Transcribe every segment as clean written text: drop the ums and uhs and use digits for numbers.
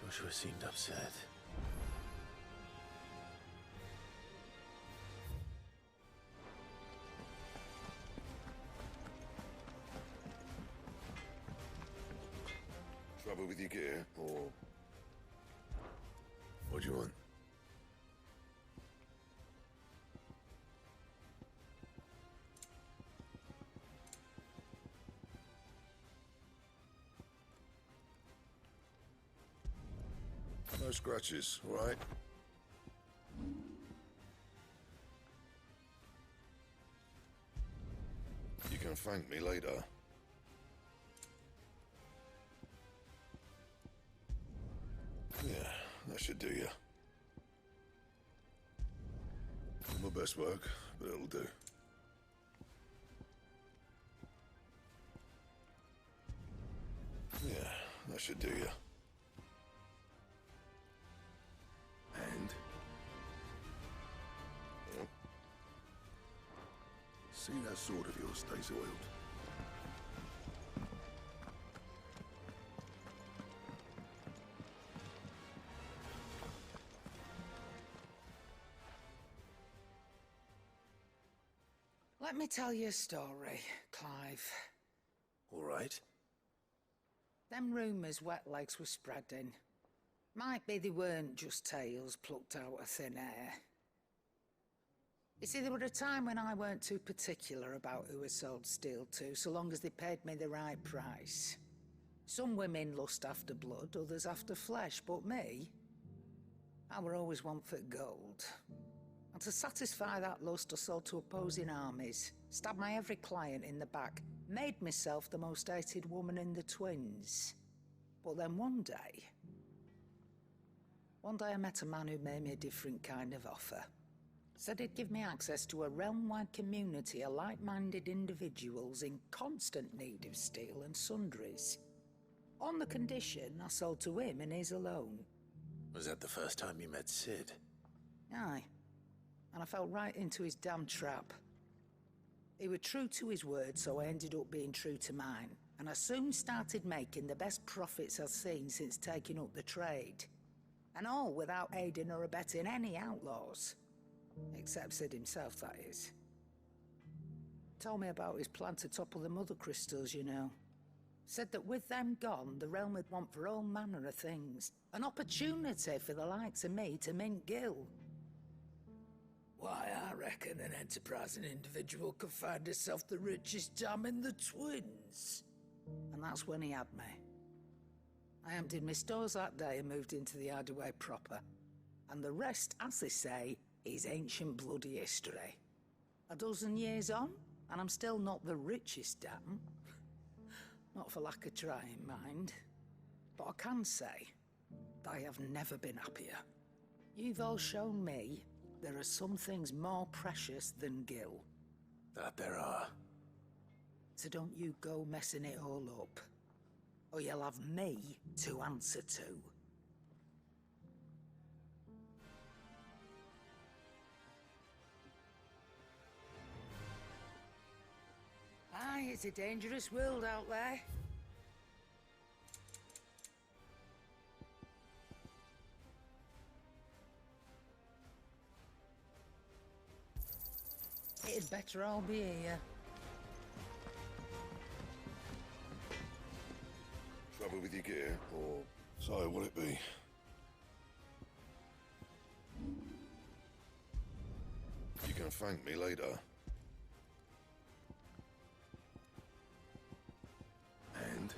Joshua seemed upset. Trouble with your gear, or... What do you want? No scratches, all right? You can thank me later. Yeah, that should do you. Not my best work, but it'll do. Yeah, that should do you. And? Well, see that sword of yours stays oiled. Let me tell you a story, Clive. All right. Them rumours wet legs were spreading. Might be they weren't just tales plucked out of thin air. You see, there were a time when I weren't too particular about who I sold steel to, so long as they paid me the right price. Some women lust after blood, others after flesh, but me, I were always one for gold. And to satisfy that lust, I sold to opposing armies, stabbed my every client in the back, made myself the most hated woman in the twins. But then one day I met a man who made me a different kind of offer. Said he'd give me access to a realm-wide community of like-minded individuals in constant need of steel and sundries. On the condition I sold to him and his alone. Was that the first time you met Sid? Aye. And I fell right into his damn trap. He was true to his word, so I ended up being true to mine. And I soon started making the best profits I've seen since taking up the trade. And all without aiding or abetting any outlaws. Except Sid himself, that is. Told me about his plan to topple the mother crystals, you know. Said that with them gone, the realm would want for all manner of things. An opportunity for the likes of me to mint gil. Why, I reckon an enterprising individual could find herself the richest dam in the twins. And that's when he had me. I emptied my stores that day and moved into the hideaway proper. And the rest, as they say, is ancient bloody history. A dozen years on, and I'm still not the richest dam. Not for lack of trying, mind. But I can say, I have never been happier. You've all shown me there are some things more precious than gil. That there are. So don't you go messing it all up. Or you'll have me to answer to. Aye, it's a dangerous world out there. It'd better all be here. Trouble with your gear, or... So, will it be? You can thank me later. And?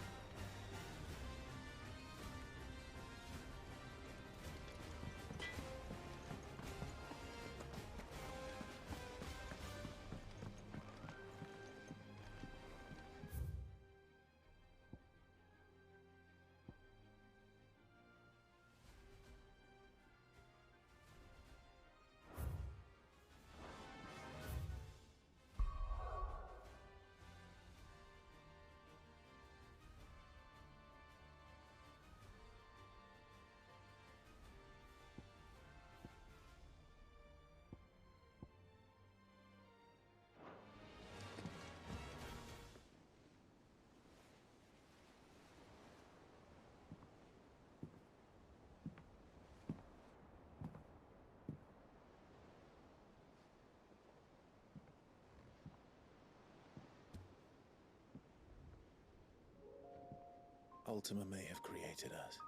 Ultima may have created us,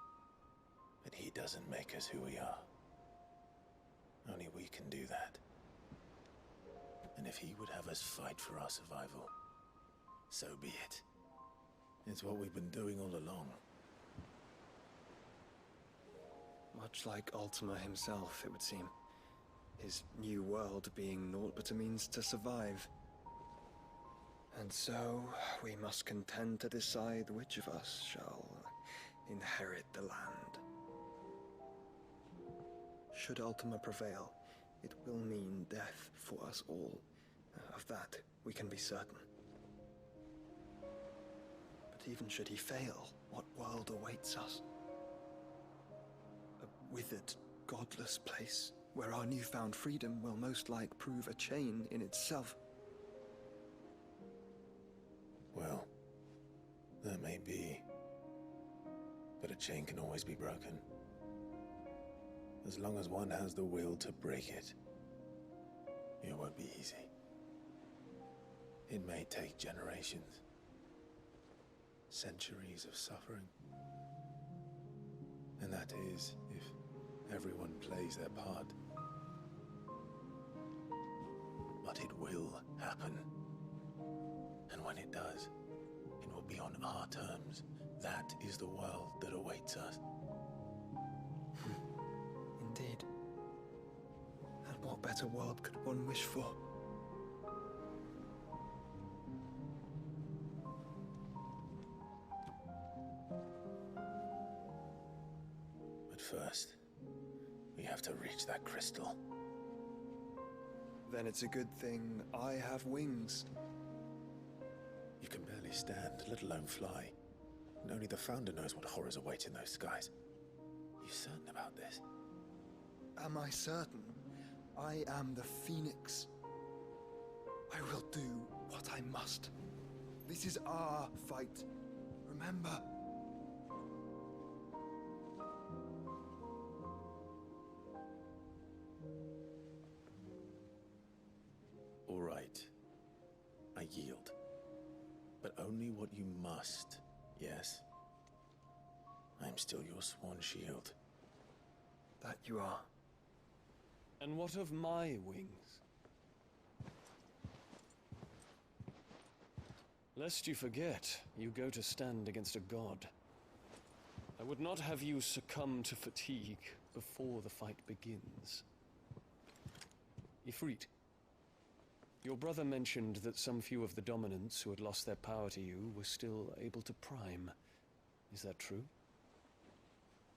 but he doesn't make us who we are. Only we can do that. And if he would have us fight for our survival, so be it. It's what we've been doing all along. Much like Ultima himself, it would seem. His new world being naught but a means to survive. And so, we must contend to decide which of us shall inherit the land. Should Ultima prevail, it will mean death for us all. Of that, we can be certain. But even should he fail, what world awaits us? A withered, godless place, where our newfound freedom will most like prove a chain in itself. Well, that may be. But a chain can always be broken. As long as one has the will to break it. It won't be easy. It may take generations. Centuries of suffering. And that is, if everyone plays their part. But it will happen. And when it does, it will be on our terms. That is the world that awaits us. Indeed. And what better world could one wish for? But first, we have to reach that crystal. Then it's a good thing I have wings. You can barely stand, let alone fly. And only the Founder knows what horrors await in those skies. You certain about this? Am I certain? I am the Phoenix. I will do what I must. This is our fight. Remember? All right. I yield. But only what you must, yes? I'm still your sworn shield. That you are. And what of my wings? Lest you forget, you go to stand against a god. I would not have you succumb to fatigue before the fight begins. Ifrit, your brother mentioned that some few of the dominants who had lost their power to you were still able to prime. Is that true?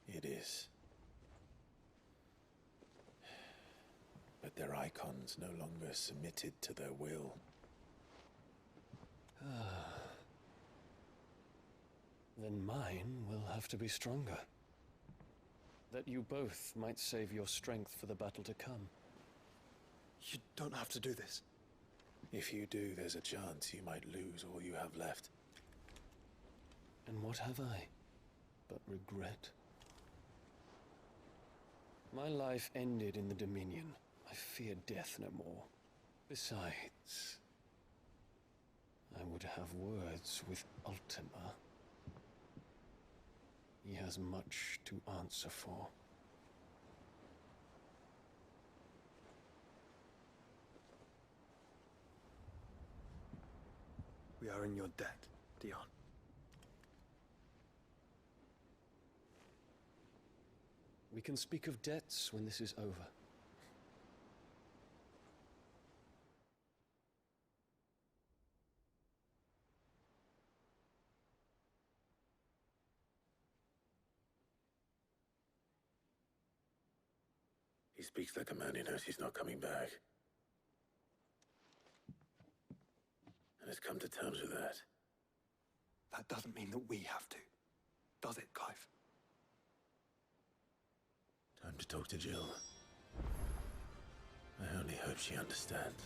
It is. But their icons no longer submitted to their will. Then mine will have to be stronger. That you both might save your strength for the battle to come. You don't have to do this. If you do, there's a chance you might lose all you have left. And what have I but regret? My life ended in the Dominion. I fear death no more. Besides, I would have words with Ultima. He has much to answer for. We are in your debt, Dion. We can speak of debts when this is over. He speaks like a man who knows he's not coming back. And has come to terms with that. That doesn't mean that we have to. Does it, Clive? Time to talk to Jill. I only hope she understands.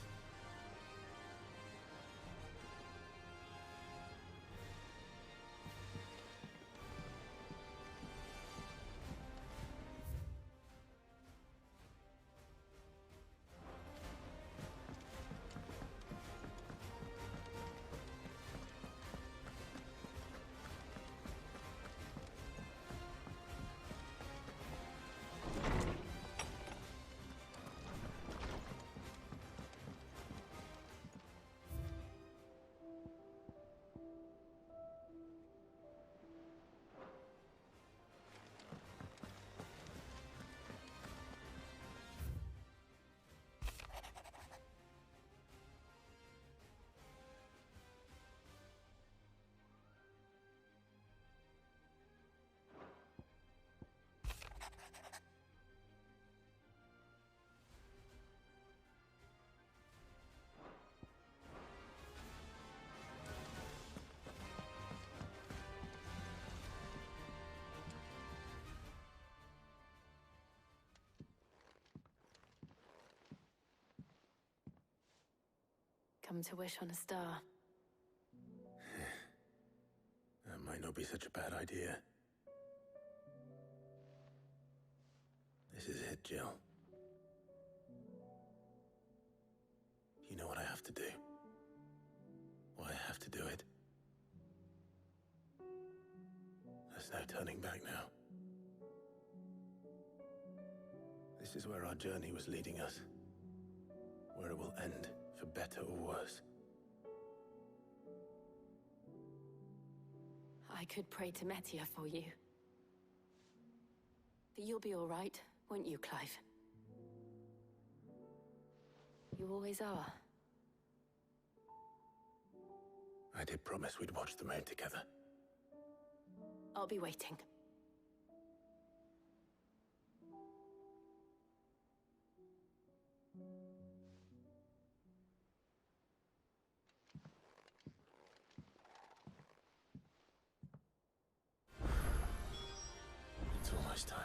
Come to wish on a star. That might not be such a bad idea. This is it, Jill. You know what I have to do. Why I have to do it. There's no turning back now. This is where our journey was leading us. Where it will end, for better or worse. I could pray to Metia for you. But you'll be all right, won't you, Clive? You always are. I did promise we'd watch the moon together. I'll be waiting. It's almost time.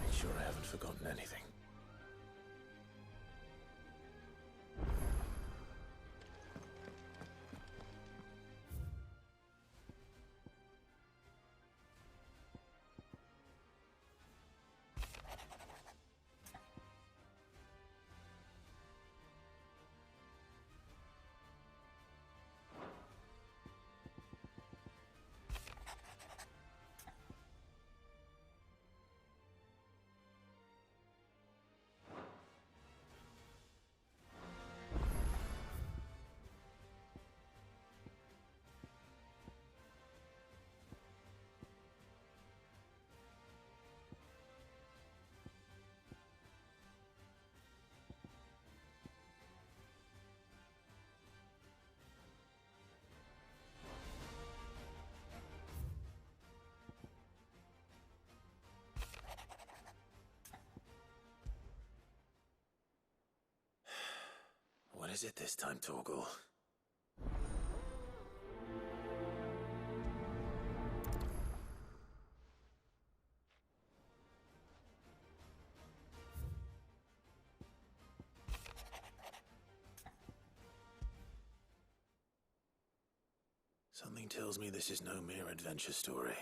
Make sure I haven't forgotten anything. What is it this time, Torgal? Something tells me this is no mere adventure story.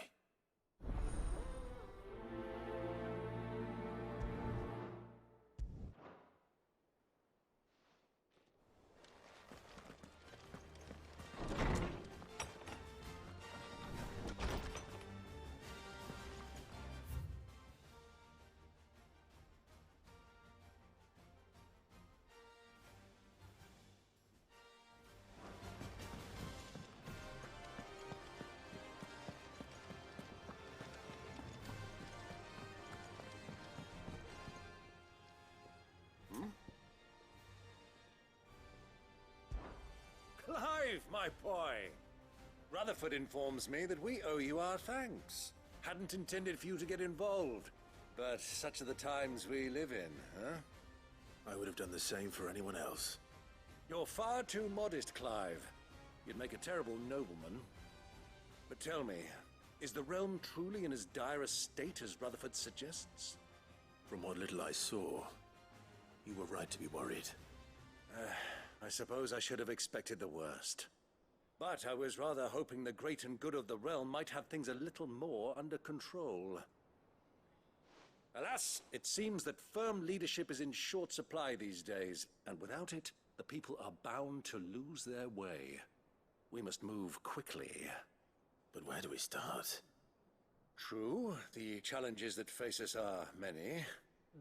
Clive, my boy! Rutherford informs me that we owe you our thanks. Hadn't intended for you to get involved, but such are the times we live in, huh? I would have done the same for anyone else. You're far too modest, Clive. You'd make a terrible nobleman. But tell me, is the realm truly in as dire a state as Rutherford suggests? From what little I saw, you were right to be worried. I suppose I should have expected the worst. But I was rather hoping the great and good of the realm might have things a little more under control. Alas, it seems that firm leadership is in short supply these days, and without it, the people are bound to lose their way. We must move quickly. But where do we start? True, the challenges that face us are many.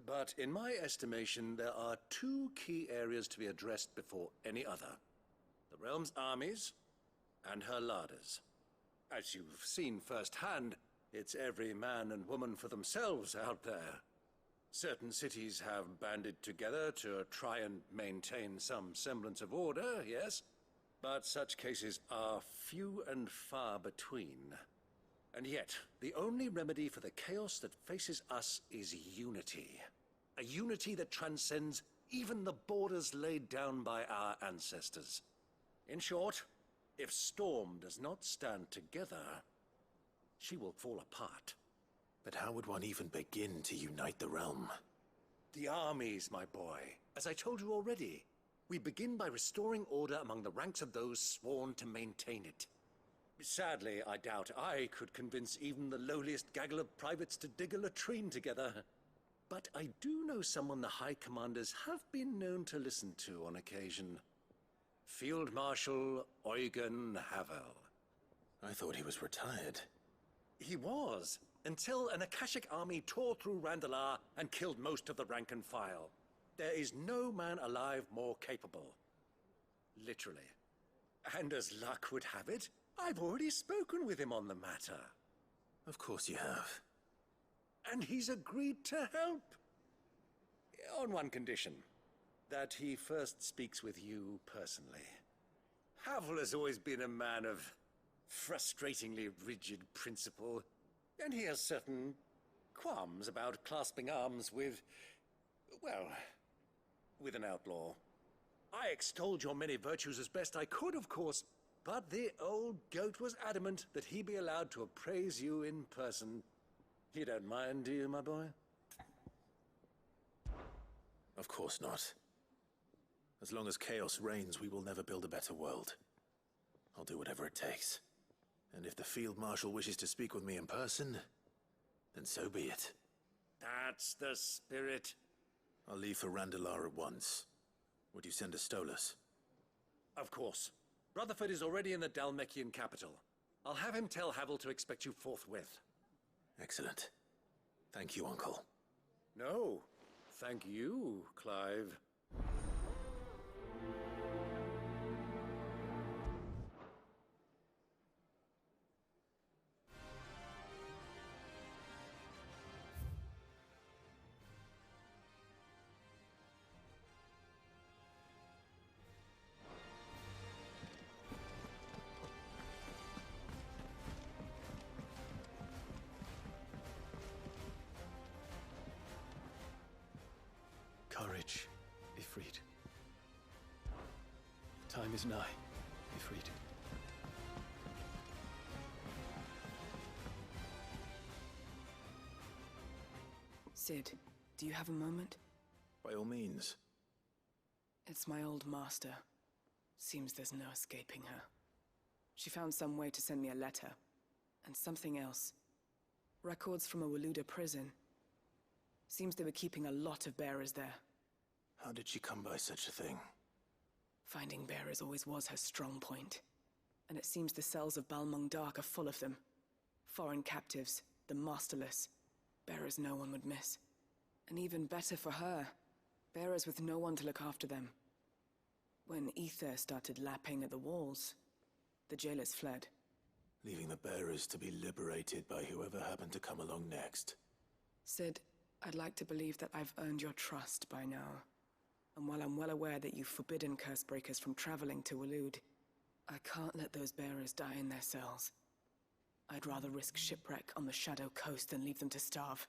But in my estimation, there are two key areas to be addressed before any other. the realm's armies, and her larders. As you've seen firsthand, it's every man and woman for themselves out there. Certain cities have banded together to try and maintain some semblance of order, yes, but such cases are few and far between. And yet, the only remedy for the chaos that faces us is unity. A unity that transcends even the borders laid down by our ancestors. In short, if Storm does not stand together, she will fall apart. But how would one even begin to unite the realm? The armies, my boy. As I told you already, we begin by restoring order among the ranks of those sworn to maintain it. Sadly, I doubt I could convince even the lowliest gaggle of privates to dig a latrine together. But I do know someone the High Commanders have been known to listen to on occasion. Field Marshal Eugen Havel. I thought he was retired. He was, until an Akashic army tore through Randalar and killed most of the rank and file. There is no man alive more capable. Literally. And as luck would have it, I've already spoken with him on the matter. Of course you have. And he's agreed to help. On one condition. That he first speaks with you personally. Havel has always been a man of frustratingly rigid principle, and he has certain qualms about clasping arms with, well, with an outlaw. I extolled your many virtues as best I could, of course, but the old goat was adamant that he be allowed to appraise you in person. You don't mind, do you, my boy? Of course not. As long as chaos reigns, we will never build a better world. I'll do whatever it takes. And if the Field Marshal wishes to speak with me in person, then so be it. That's the spirit. I'll leave for Randalar at once. Would you send a Stolas? Of course. Rutherford is already in the Dalmekian capital. I'll have him tell Havel to expect you forthwith. Excellent. Thank you, Uncle. No, thank you, Clive. Courage, be freed. Time is nigh, be freed. Sid, do you have a moment? By all means. It's my old master. Seems there's no escaping her. She found some way to send me a letter. And something else. Records from a Waluda prison. Seems they were keeping a lot of bearers there. How did she come by such a thing? Finding bearers always was her strong point. And it seems the cells of Balmung Dark are full of them. Foreign captives, the masterless. Bearers no one would miss. And even better for her, bearers with no one to look after them. When Ether started lapping at the walls, the jailers fled. Leaving the bearers to be liberated by whoever happened to come along next. Sid, I'd like to believe that I've earned your trust by now. And while I'm well aware that you've forbidden Cursebreakers from traveling to Waloed, I can't let those bearers die in their cells. I'd rather risk shipwreck on the Shadow Coast than leave them to starve.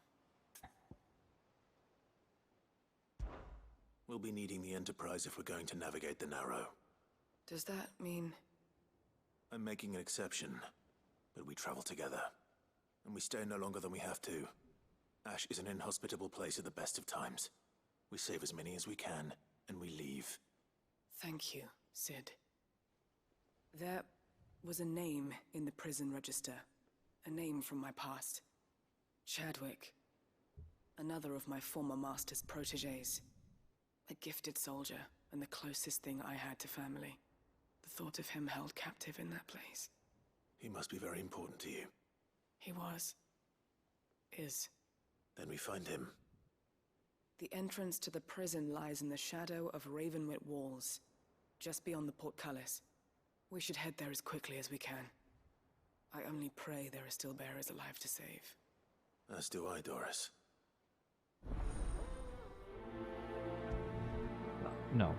We'll be needing the Enterprise if we're going to navigate the Narrow. Does that mean... I'm making an exception, but we travel together. And we stay no longer than we have to. Ash is an inhospitable place at the best of times. We save as many as we can, and we leave. Thank you, Sid. There was a name in the prison register. A name from my past. Chadwick. Another of my former master's protégés. A gifted soldier, and the closest thing I had to family. The thought of him held captive in that place. He must be very important to you. He was. Is. Then we find him. The entrance to the prison lies in the shadow of Ravenwit walls, just beyond the portcullis. We should head there as quickly as we can. I only pray there are still bearers alive to save. As do I, Doris. No.